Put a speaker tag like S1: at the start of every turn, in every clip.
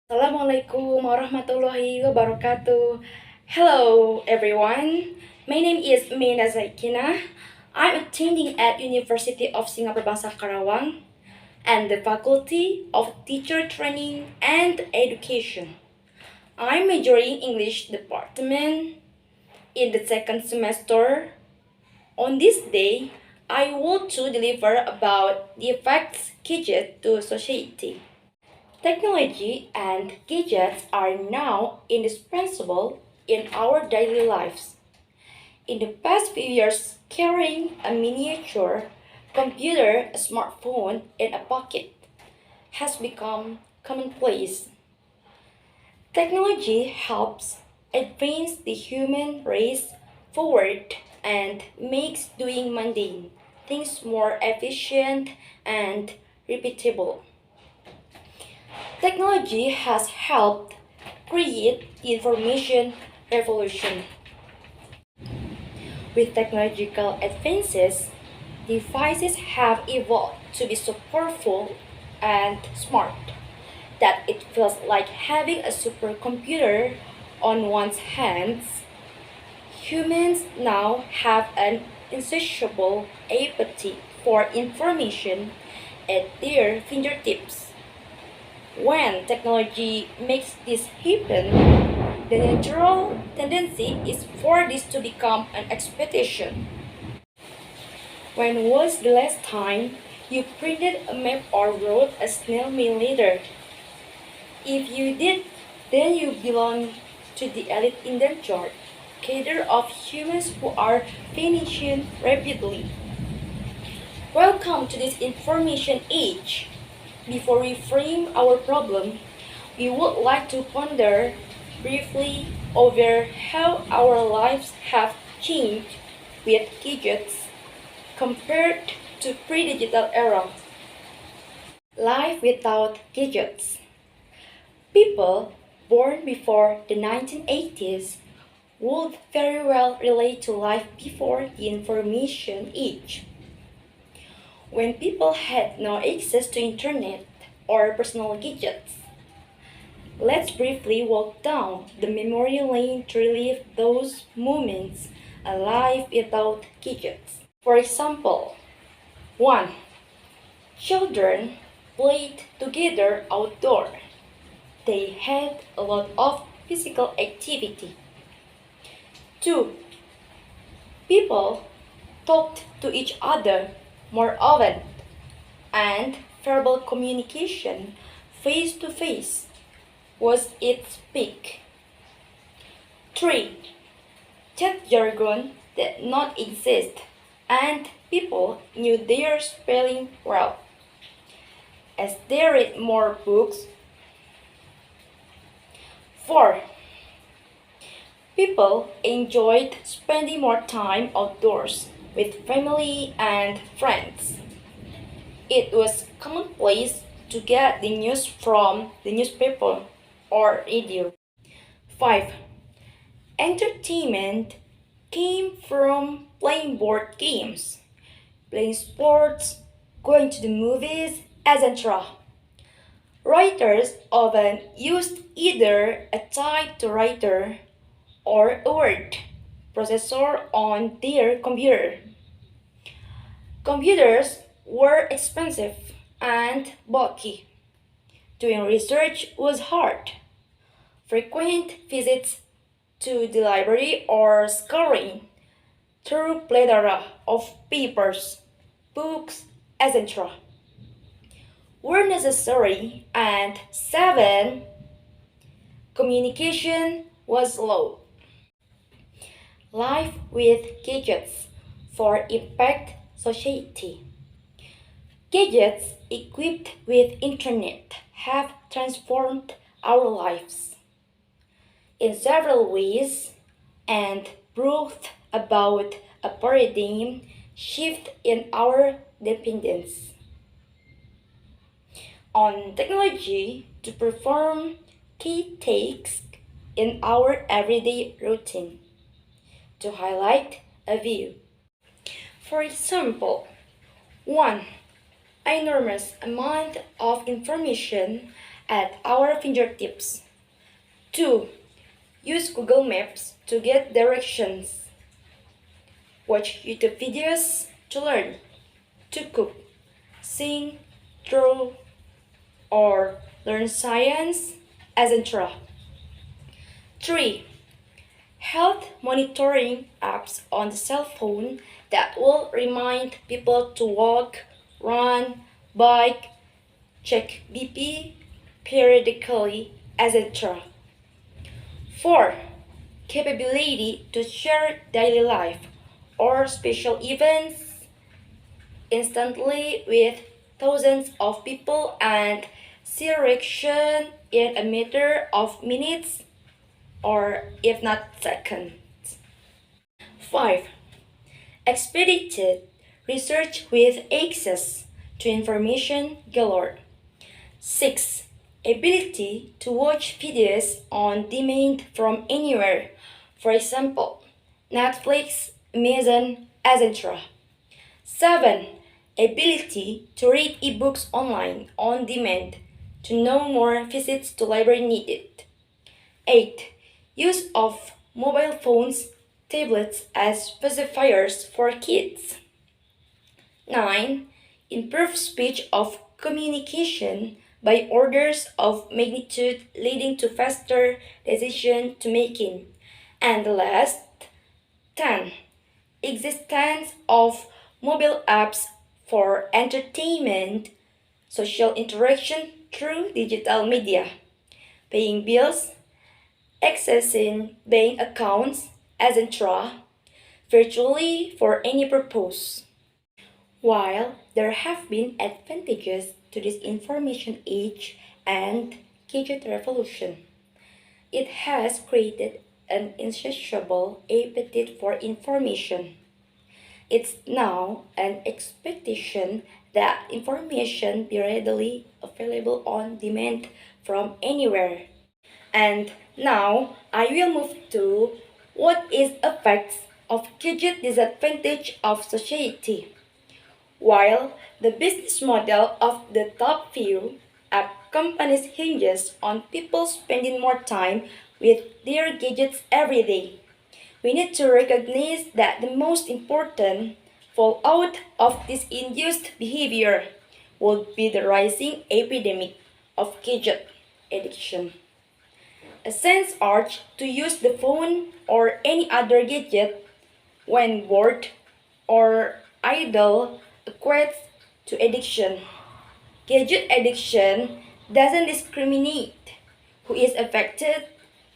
S1: Assalamualaikum warahmatullahi wabarakatuh. Hello everyone. My name is Mina Zaikina. I'm attending at University of Singapore Bangsa Karawang and the Faculty of Teacher Training and Education. I'm majoring English department in the second semester. On this day, I want to deliver about the effects gadget to society. Technology and gadgets are now indispensable in our daily lives. In the past few years, carrying a miniature computer, a smartphone in a pocket has become commonplace. Technology helps advance the human race forward and makes doing mundane things more efficient and repeatable. Technology has helped create the information revolution. With technological advances, devices have evolved to be so powerful and smart that it feels like having a supercomputer on one's hands. Humans now have an insatiable appetite for information at their fingertips. When technology makes this happen, the natural tendency is for this to become an expectation. When was the last time you printed a map or wrote a snail mail letter? If you did, then you belong to the elite indentured cadre of humans who are vanishing rapidly. Welcome to this information age. Before we frame our problem, we would like to ponder briefly over how our lives have changed with gadgets compared to pre-digital era. Life without gadgets. People born before the 1980s would very well relate to life before the information age, when people had no access to internet or personal gadgets. Let's briefly walk down the memory lane to relive those moments, a life without gadgets. For example, 1. Children played together outdoor. They had a lot of physical activity. 2. People talked to each other more often, and verbal communication face to face was its peak. 3. Chat jargon did not exist, and people knew their spelling well, as they read more books. 4. People enjoyed spending more time outdoors with family and friends. It was commonplace to get the news from the newspaper or radio. 5. Entertainment came from playing board games, playing sports, going to the movies, etc. Writers often used either a typewriter or a word processor on their computer. Computers were expensive and bulky. Doing research was hard. Frequent visits to the library or scouring through plethora of papers, books, etc. were necessary. And 7. Communication was low. Life with gadgets for impact society. Gadgets equipped with internet have transformed our lives in several ways and brought about a paradigm shift in our dependence on technology to perform key tasks in our everyday routine. To highlight a view. For example, 1. Enormous amount of information at our fingertips. 2. Use Google Maps to get directions. Watch YouTube videos to learn to cook, sing, draw, or learn science, etc. 3. Health monitoring apps on the cell phone that will remind people to walk, run, bike, check BP periodically, etc. 4. Capability to share daily life or special events instantly with thousands of people and see reaction in a matter of minutes or if not seconds. 5. Expedited research with access to information galore. 6. Ability to watch videos on demand from anywhere. For example, Netflix, Amazon, etc. 7. Ability to read ebooks online on demand to no more visits to library needed. 8. Use of mobile phones, tablets as pacifiers for kids. 9. Improve speech of communication by orders of magnitude leading to faster decision to making. And last, 10. Existence of mobile apps for entertainment, social interaction through digital media, paying bills, accessing bank accounts, etc., virtually for any purpose. While there have been advantages to this information age and gadget revolution, it has created an insatiable appetite for information. It's now an expectation that information be readily available on demand from anywhere. And now I will move to what is effects of gadget disadvantage of society. While the business model of the top few app companies hinges on people spending more time with their gadgets every day, we need to recognize that the most important fallout of this induced behavior would be the rising epidemic of gadget addiction. A sense urge to use the phone or any other gadget when bored or idle equates to addiction. Gadget addiction doesn't discriminate who is affected.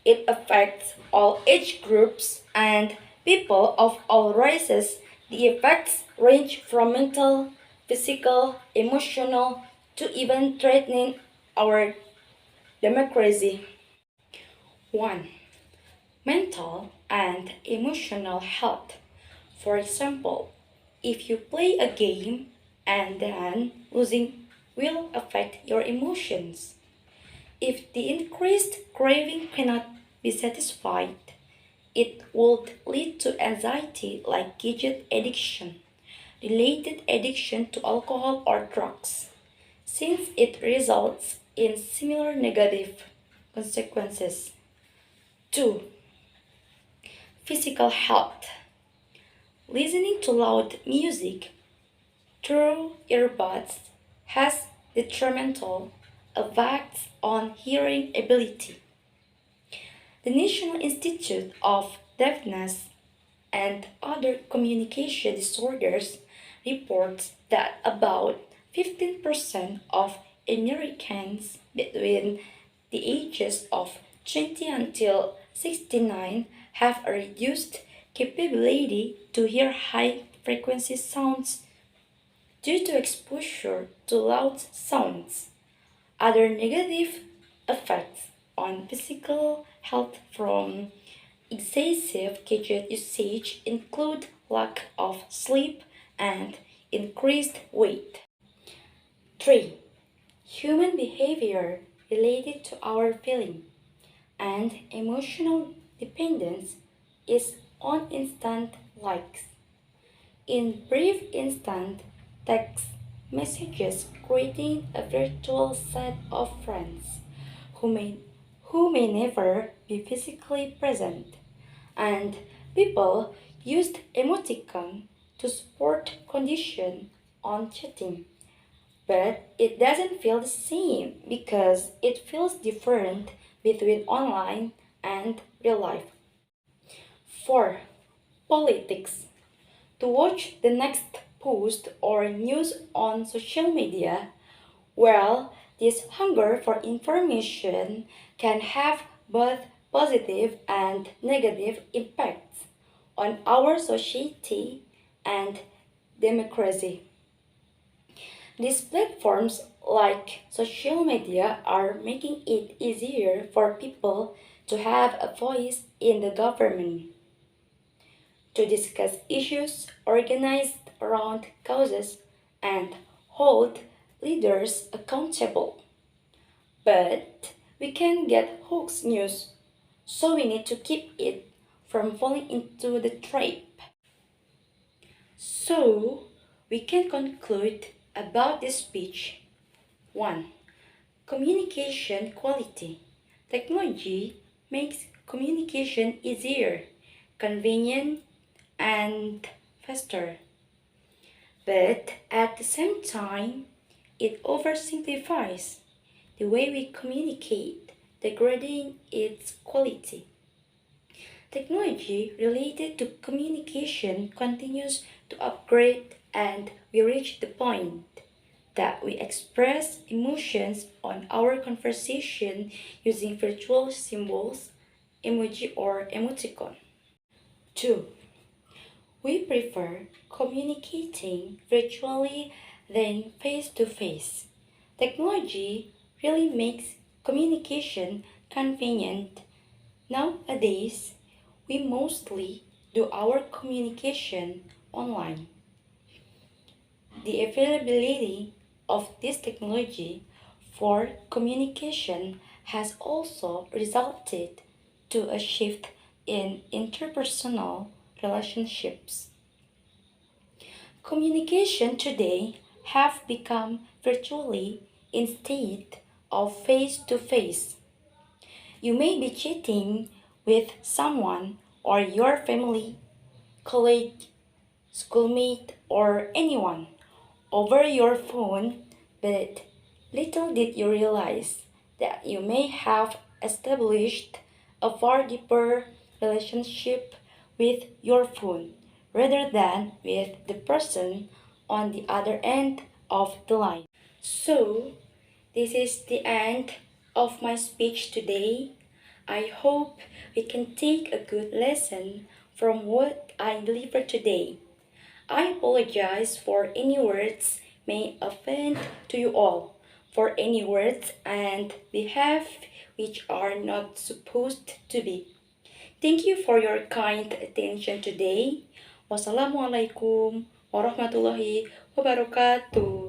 S1: It affects all age groups and people of all races. The effects range from mental, physical, emotional, to even threatening our democracy. 1. Mental and emotional health. For example, if you play a game and then losing will affect your emotions. If the increased craving cannot be satisfied, it would lead to anxiety like gadget addiction, related addiction to alcohol or drugs, since it results in similar negative consequences. 2. Physical health. Listening to loud music through earbuds has detrimental effects on hearing ability. The National Institute of Deafness and Other Communication Disorders reports that about 15% of Americans between the ages of 20 until 69 have a reduced capability to hear high frequency sounds due to exposure to loud sounds. Other negative effects on physical health from excessive gadget usage include lack of sleep and increased weight. 3. Human behavior related to our feeling and emotional dependence is on instant likes. In brief instant text messages creating a virtual set of friends who may, who may never be physically present. And people used emoticon to support condition on chatting. But it doesn't feel the same because it feels different between online and real life. 4. Politics. To watch the next post or news on social media, well, this hunger for information can have both positive and negative impacts on our society and democracy. These platforms like social media are making it easier for people to have a voice in the government, to discuss issues organized around causes, and hold leaders accountable. But we can get hoax news, so we need to keep it from falling into the trap. So, we can conclude about this speech. 1. Communication quality. Technology makes communication easier, convenient, and faster. But at the same time, it oversimplifies the way we communicate, degrading its quality. Technology related to communication continues to upgrade, and we reach the point that we express emotions on our conversation using virtual symbols, emoji, or emoticon. 2. We prefer communicating virtually than face to face. Technology really makes communication convenient. Nowadays, we mostly do our communication online. The availability of this technology for communication has also resulted to a shift in interpersonal relationships. Communication today have become virtually instead of face to face. You may be chatting with someone or your family, colleague, schoolmate, or anyone over your phone, but little did you realize that you may have established a far deeper relationship with your phone rather than with the person on the other end of the line. So, this is the end of my speech today. I hope we can take a good lesson from what I delivered today. I apologize for any words may offend to you all, for any words and behave which are not supposed to be. Thank you for your kind attention today. Wassalamualaikum warahmatullahi wabarakatuh.